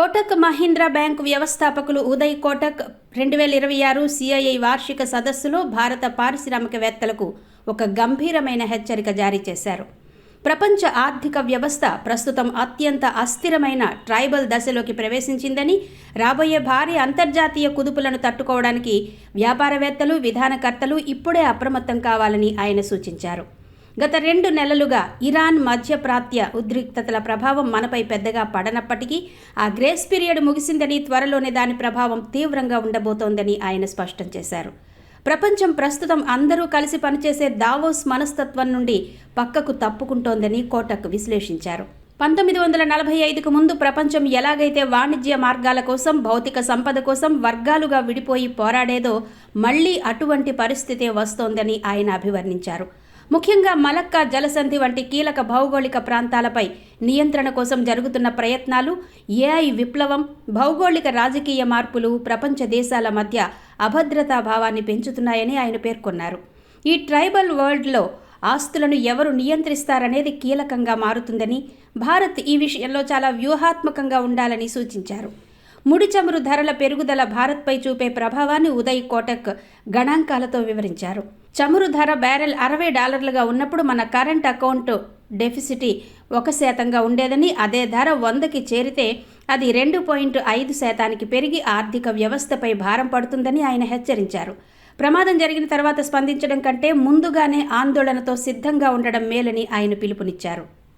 Kotak Mahindra bank వ్యవస్థాపకులు Uday Kotak 2026 CII వార్షిక సదస్సులో భారత పారిశ్రామికవేత్తలకు ఒక గంభీరమైన హెచ్చరిక జారీ చేశారు. ప్రపంచ ఆర్థిక వ్యవస్థ ప్రస్తుతం అత్యంత అస్థిరమైన ట్రైబల్ దశలోకి ప్రవేశించిందని, రాబోయే భారీ అంతర్జాతీయ కుదుపులను తట్టుకోవడానికి వ్యాపారవేత్తలు, విధానకర్తలు ఇప్పుడే అప్రమత్తం కావాలని ఆయన సూచించారు. గత 2 నెలలుగా ఇరాన్ మధ్యప్రాంత్య ఉద్రిక్తతల ప్రభావం మనపై పెద్దగా పడనప్పటికీ ఆ గ్రేస్ పీరియడ్ ముగిసిందని, త్వరలోనే దాని ప్రభావం తీవ్రంగా ఉండబోతోందని ఆయన స్పష్టం చేశారు. ప్రపంచం ప్రస్తుతం అందరూ కలిసి పనిచేసే దావోస్ మనస్తత్వం నుండి పక్కకు తప్పుకుంటోందని కోటక్ విశ్లేషించారు. 1945కు ముందు ప్రపంచం ఎలాగైతే వాణిజ్య మార్గాల కోసం, భౌతిక సంపద కోసం వర్గాలుగా విడిపోయి పోరాడేదో మళ్లీ అటువంటి పరిస్థితే వస్తోందని ఆయన అభివర్ణించారు. ముఖ్యంగా మలక్కా జలసంధి వంటి కీలక భౌగోళిక ప్రాంతాలపై నియంత్రణ కోసం జరుగుతున్న ప్రయత్నాలు, ఏఐ విప్లవం, భౌగోళిక రాజకీయ మార్పులు ప్రపంచ దేశాల మధ్య అభద్రతా భావాన్ని పెంచుతున్నాయని ఆయన పేర్కొన్నారు. ఈ ట్రైబల్ వరల్డ్లో ఆస్తులను ఎవరు నియంత్రిస్తారనేది కీలకంగా మారుతుందని, భారత్ ఈ విషయంలో చాలా వ్యూహాత్మకంగా ఉండాలని సూచించారు. ముడి చమురు ధరల పెరుగుదల భారత్పై చూపే ప్రభావాన్ని ఉదయ్ కోటక్ గణాంకాలతో వివరించారు. చమురు ధర బ్యారెల్ $60 ఉన్నప్పుడు మన కరెంట్ అకౌంట్ డెఫిసిట్ 1% ఉండేదని, అదే ధర 100కి చేరితే అది 2.5% పెరిగి ఆర్థిక వ్యవస్థపై భారం పడుతుందని ఆయన హెచ్చరించారు. ప్రమాదం జరిగిన తర్వాత స్పందించడం కంటే ముందుగానే ఆందోళనతో సిద్ధంగా ఉండడం మేలని ఆయన పిలుపునిచ్చారు.